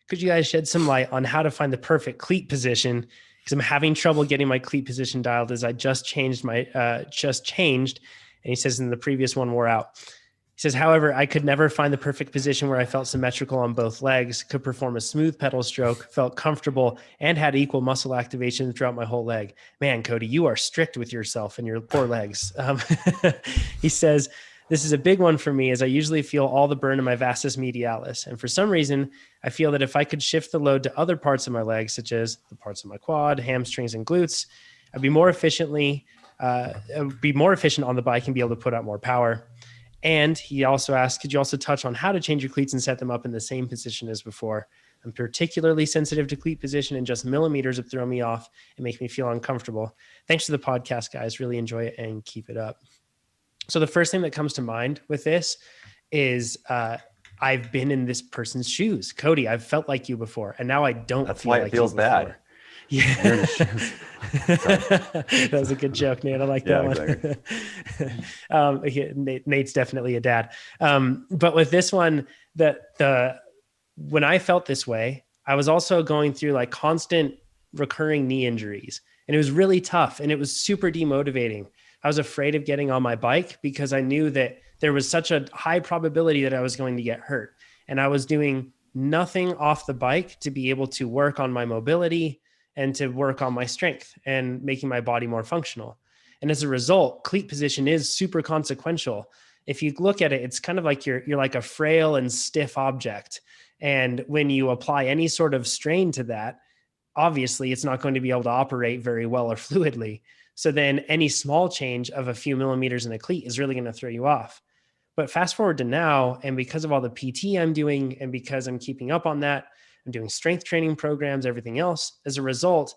Could you guys shed some light on how to find the perfect cleat position? Because I'm having trouble getting my cleat position dialed as I just changed and he says in the previous one wore out. He says, however, I could never find the perfect position where I felt symmetrical on both legs, could perform a smooth pedal stroke, felt comfortable, and had equal muscle activation throughout my whole leg. Man, Cody, you are strict with yourself and your poor legs. He says, this is a big one for me as I usually feel all the burn in my vastus medialis. And for some reason, I feel that if I could shift the load to other parts of my legs, such as the parts of my quad, hamstrings, and glutes, I'd be more efficient on the bike and be able to put out more power. And he also asked, could you also touch on how to change your cleats and set them up in the same position as before? I'm particularly sensitive to cleat position, and just millimeters would throw me off and make me feel uncomfortable. Thanks for the podcast, guys. Really enjoy it and keep it up. So the first thing that comes to mind with this is I've been in this person's shoes. Cody, I've felt like you before, and now I don't. That's feel why like it feels bad. Yeah. That was a good joke, Nate. I like that one. Exactly. Nate's definitely a dad. But with this one, when I felt this way, I was also going through like constant recurring knee injuries, and it was really tough and it was super demotivating. I was afraid of getting on my bike because I knew that there was such a high probability that I was going to get hurt, and I was doing nothing off the bike to be able to work on my mobility and to work on my strength and making my body more functional. And as a result, cleat position is super consequential. If you look at it, it's kind of like you're like a frail and stiff object. And when you apply any sort of strain to that, obviously it's not going to be able to operate very well or fluidly. So then any small change of a few millimeters in a cleat is really going to throw you off. But fast forward to now, and because of all the PT I'm doing, and because I'm keeping up on that, I'm doing strength training programs, everything else. As a result,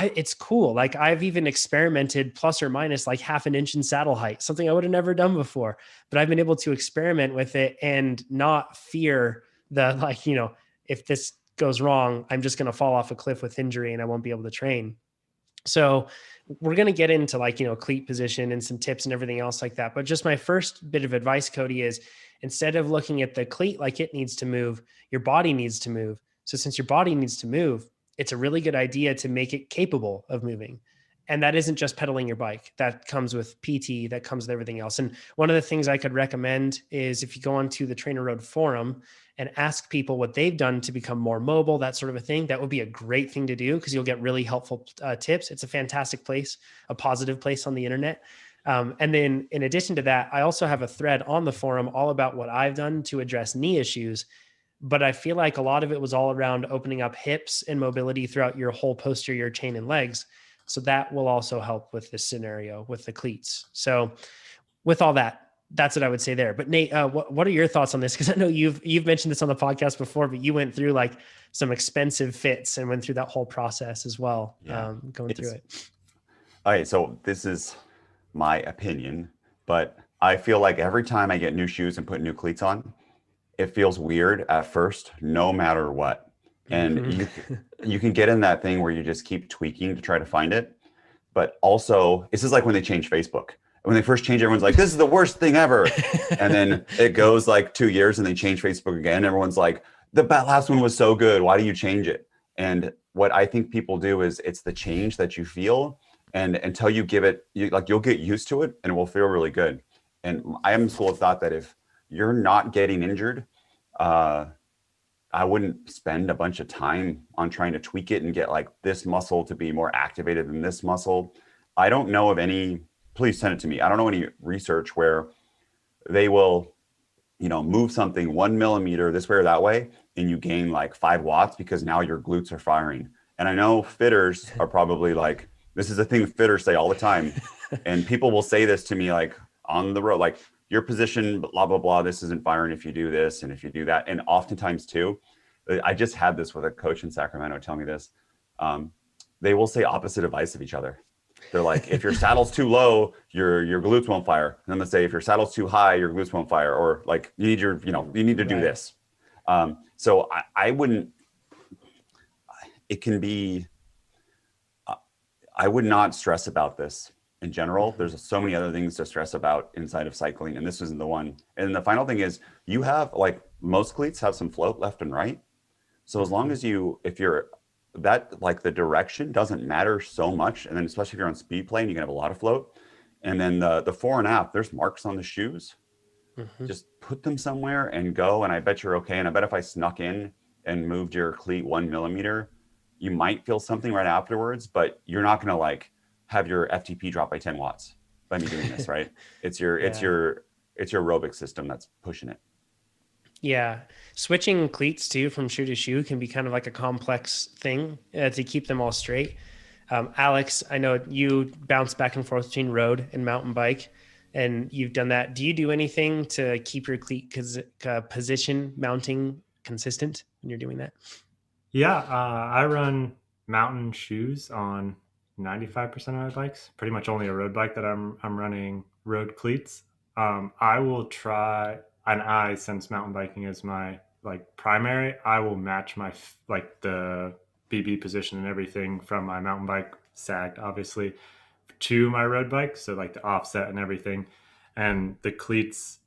it's cool. Like I've even experimented plus or minus like half an inch in saddle height, something I would have never done before, but I've been able to experiment with it and not fear the, if this goes wrong, I'm just going to fall off a cliff with injury and I won't be able to train. So we're going to get into cleat position and some tips and everything else like that. But just my first bit of advice, Cody, is instead of looking at the cleat like it needs to move, your body needs to move. So since your body needs to move, it's a really good idea to make it capable of moving. And that isn't just pedaling your bike. That comes with PT, that comes with everything else. And one of the things I could recommend is if you go onto the TrainerRoad forum and ask people what they've done to become more mobile, that sort of a thing, that would be a great thing to do because you'll get really helpful tips. It's a fantastic place, a positive place on the internet. And then in addition to that, I also have a thread on the forum all about what I've done to address knee issues. But I feel like a lot of it was all around opening up hips and mobility throughout your whole posterior chain and legs. So that will also help with this scenario with the cleats. So with all that, that's what I would say there. But Nate, what are your thoughts on this? Because I know you've mentioned this on the podcast before, but you went through like some expensive fits and went through that whole process as well, going through it. All right, so this is my opinion, but I feel like every time I get new shoes and put new cleats on, it feels weird at first, no matter what. And you can get in that thing where you just keep tweaking to try to find it. But also, this is like when they changed Facebook. When they first changed, everyone's like, this is the worst thing ever. And then it goes like 2 years and they change Facebook again. Everyone's like, the last one was so good. Why do you change it? And what I think people do is it's the change that you feel. And until you give it, you'll get used to it and it will feel really good. And I am school of thought that if you're not getting injured, I wouldn't spend a bunch of time on trying to tweak it and get like this muscle to be more activated than this muscle. I don't know of any, please send it to me. I don't know any research where they will, move something 1 millimeter this way or that way, and you gain like 5 watts because now your glutes are firing. And I know fitters are probably like, this is a thing fitters say all the time. And people will say this to me like on the road, like, your position, blah, blah, blah, this isn't firing if you do this and if you do that. And oftentimes too, I just had this with a coach in Sacramento tell me this. They will say opposite advice of each other. They're like, if your saddle's too low, your glutes won't fire. And then they say, if your saddle's too high, your glutes won't fire. Or like you need you need to do this. So I wouldn't, it can be, I would not stress about this. In general, there's so many other things to stress about inside of cycling, and this isn't the one. And the final thing is, you have like most cleats have some float left and right. So as long as if you're that, like the direction doesn't matter so much. And then especially if you're on speed plane, you can have a lot of float. And then the fore and aft, there's marks on the shoes. Just put them somewhere and go. And I bet you're okay. And I bet if I snuck in and moved your cleat 1 millimeter, you might feel something right afterwards, but you're not going to like have your FTP drop by 10 watts by me doing this, right? It's your, it's your aerobic system that's pushing it. Yeah. Switching cleats too from shoe to shoe can be kind of like a complex thing to keep them all straight. Alex, I know you bounce back and forth between road and mountain bike, and you've done that. Do you do anything to keep your cleat position mounting consistent when you're doing that? Yeah, I run mountain shoes on 95% of my bikes. Pretty much only a road bike that I'm running road cleats. I will try, and since mountain biking is my like primary, I will match my like the BB position and everything from my mountain bike sagged, obviously, to my road bike. So like the offset and everything, and the cleats.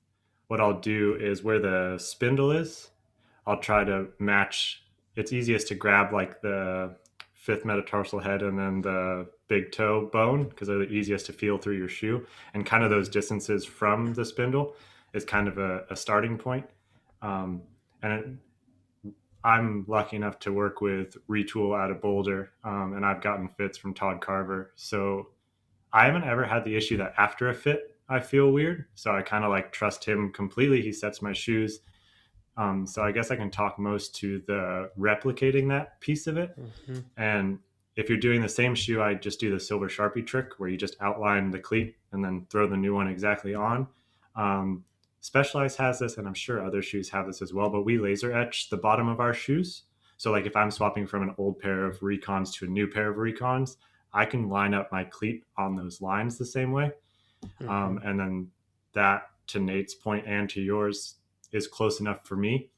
What I'll do is where the spindle is, I'll try to match. It's easiest to grab like the fifth metatarsal head and then the big toe bone because they're the easiest to feel through your shoe. And kind of those distances from the spindle is kind of a starting point. And I'm lucky enough to work with Retool out of Boulder, and I've gotten fits from Todd Carver. So I haven't ever had the issue that after a fit, I feel weird. So I kind of like trust him completely. He sets my shoes. So I guess I can talk most to the replicating that piece of it. And if you're doing the same shoe, I just do the silver Sharpie trick where you just outline the cleat and then throw the new one exactly on. Specialized has this, and I'm sure other shoes have this as well, but we laser etch the bottom of our shoes. So like if I'm swapping from an old pair of Recons to a new pair of Recons, I can line up my cleat on those lines the same way. And then that, to Nate's point and to yours, is close enough for me.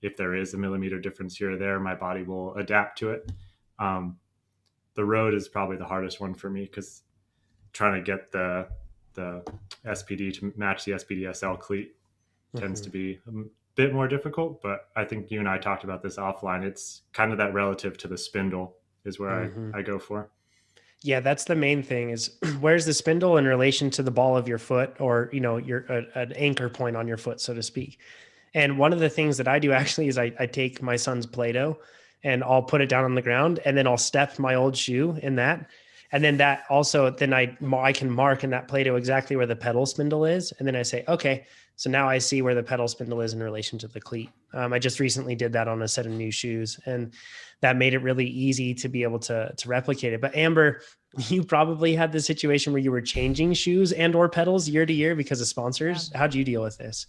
If there is a millimeter difference here or there, my body will adapt to it. The road is probably the hardest one for me because trying to get the SPD to match the SPD SL cleat tends to be a bit more difficult. But I think you and I talked about this offline. It's kind of that relative to the spindle is where I go for. Yeah, that's the main thing is where's the spindle in relation to the ball of your foot, or, your an anchor point on your foot, so to speak. And one of the things that I do actually is I take my son's Play-Doh and I'll put it down on the ground, and then I'll step my old shoe in that. And then that also, then I can mark in that Play-Doh exactly where the pedal spindle is. And then I say, okay, so now I see where the pedal spindle is in relation to the cleat. I just recently did that on a set of new shoes, and that made it really easy to be able to replicate it. But Amber, you probably had the situation where you were changing shoes and or pedals year to year because of sponsors. Yeah. How'd you deal with this?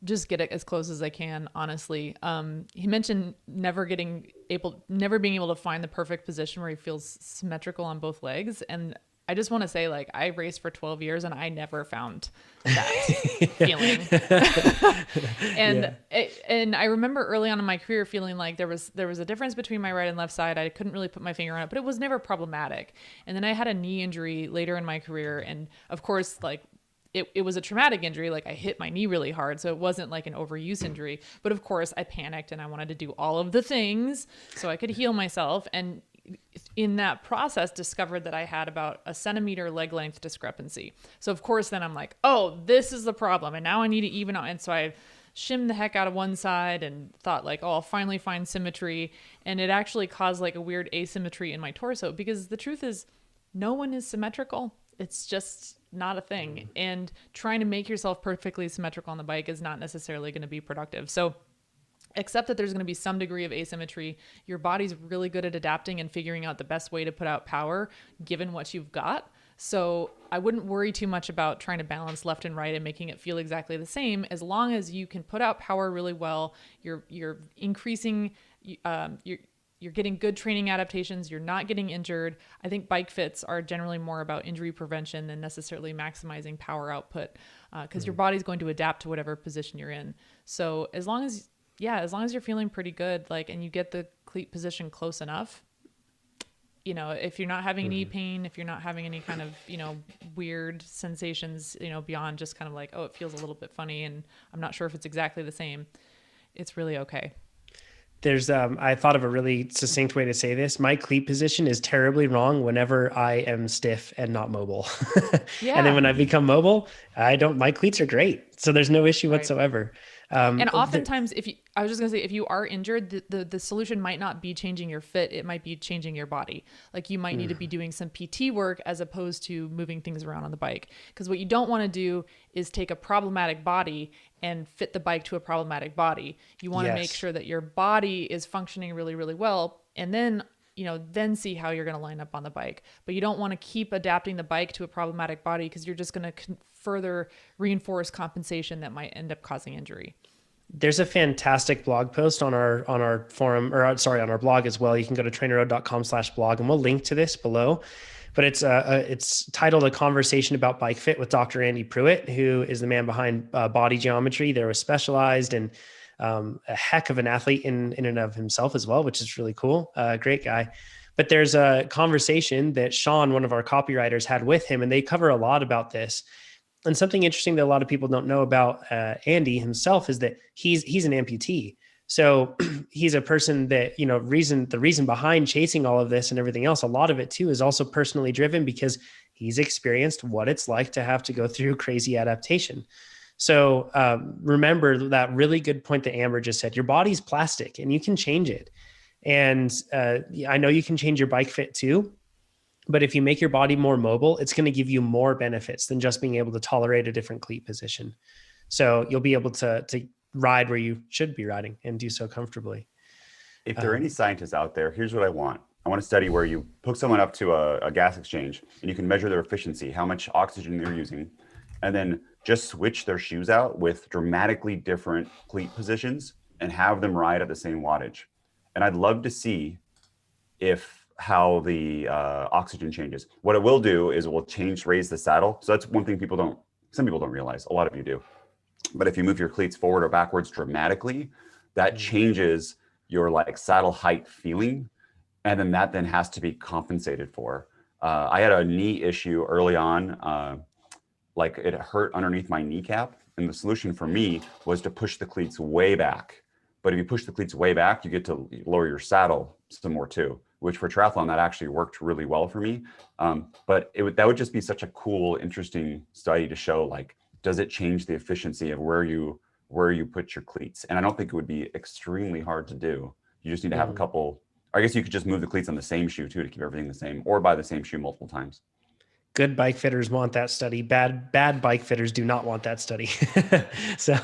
Just get it as close as I can, honestly. He mentioned never being able to find the perfect position where he feels symmetrical on both legs. And I just want to say, like, I raced for 12 years and I never found that feeling. And I remember early on in my career feeling like there was a difference between my right and left side. I couldn't really put my finger on it, but it was never problematic. And then I had a knee injury later in my career. And of course, like, it was a traumatic injury. Like, I hit my knee really hard. So it wasn't like an overuse injury, but of course I panicked and I wanted to do all of the things so I could heal myself. And in that process discovered that I had about a centimeter leg length discrepancy. So of course then I'm like, oh, this is the problem. And now I need to even out. And so I shimmed the heck out of one side and thought like, oh, I'll finally find symmetry. And it actually caused like a weird asymmetry in my torso, because the truth is no one is symmetrical. It's just not a thing. And trying to make yourself perfectly symmetrical on the bike is not necessarily going to be productive. So except that there's going to be some degree of asymmetry, your body's really good at adapting and figuring out the best way to put out power given what you've got. So I wouldn't worry too much about trying to balance left and right and making it feel exactly the same. As long as you can put out power really well, you're increasing, you're getting good training adaptations, you're not getting injured. I think bike fits are generally more about injury prevention than necessarily maximizing power output, because your body's going to adapt to whatever position you're in. So as long as you're feeling pretty good, like, and you get the cleat position close enough, if you're not having knee pain, if you're not having any kind of, weird sensations, beyond just kind of like, oh, it feels a little bit funny and I'm not sure if it's exactly the same, it's really okay. I thought of a really succinct way to say this. My cleat position is terribly wrong whenever I am stiff and not mobile. Yeah. And then when I become mobile, my cleats are great. So there's no issue whatsoever. And oftentimes, I was just gonna say, if you are injured, the solution might not be changing your fit; it might be changing your body. Like you might need to be doing some PT work as opposed to moving things around on the bike. Because what you don't want to do is take a problematic body and fit the bike to a problematic body. You want to make sure that your body is functioning really, really well, and then see how you're going to line up on the bike. But you don't want to keep adapting the bike to a problematic body because you're just going to further reinforce compensation that might end up causing injury. There's a fantastic blog post on our forum, or sorry, on our blog as well. You can go to trainerroad.com/blog, and we'll link to this below. But it's titled "A Conversation About Bike Fit" with Dr. Andy Pruitt, who is the man behind Body Geometry. They're Specialized and a heck of an athlete in and of himself as well, which is really cool. Great guy. But there's a conversation that Sean, one of our copywriters, had with him, and they cover a lot about this. And something interesting that a lot of people don't know about Andy himself is that he's an amputee. So he's a person that, the reason behind chasing all of this and everything else, a lot of it too is also personally driven because he's experienced what it's like to have to go through crazy adaptation. So remember that really good point that Amber just said. Your body's plastic and you can change it. And I know you can change your bike fit too, but if you make your body more mobile, it's going to give you more benefits than just being able to tolerate a different cleat position. So you'll be able to ride where you should be riding and do so comfortably. If there are any scientists out there, here's what I want. I want a study where you hook someone up to a gas exchange and you can measure their efficiency, how much oxygen they're using, and then just switch their shoes out with dramatically different cleat positions and have them ride at the same wattage. And I'd love to see how the oxygen changes. What it will do is it will raise the saddle. So that's one thing some people don't realize. A lot of you do. But if you move your cleats forward or backwards dramatically, that changes your saddle height feeling. And then that has to be compensated for. I had a knee issue early on, it hurt underneath my kneecap. And the solution for me was to push the cleats way back. But if you push the cleats way back, you get to lower your saddle some more too, which for triathlon, that actually worked really well for me. But that would just be such a cool, interesting study to show, does it change the efficiency of where you put your cleats? And I don't think it would be extremely hard to do. You just need to have a couple, I guess you could just move the cleats on the same shoe too, to keep everything the same, or buy the same shoe multiple times. Good bike fitters want that study. Bad bike fitters do not want that study. So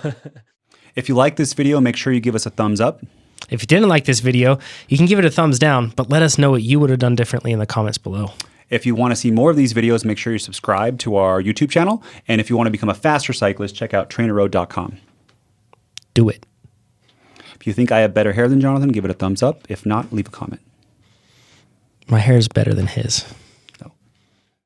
if you like this video, make sure you give us a thumbs up. If you didn't like this video, you can give it a thumbs down, but let us know what you would have done differently in the comments below. If you want to see more of these videos, make sure you subscribe to our YouTube channel. And if you want to become a faster cyclist, check out TrainerRoad.com. Do it. If you think I have better hair than Jonathan, give it a thumbs up. If not, leave a comment. My hair is better than his.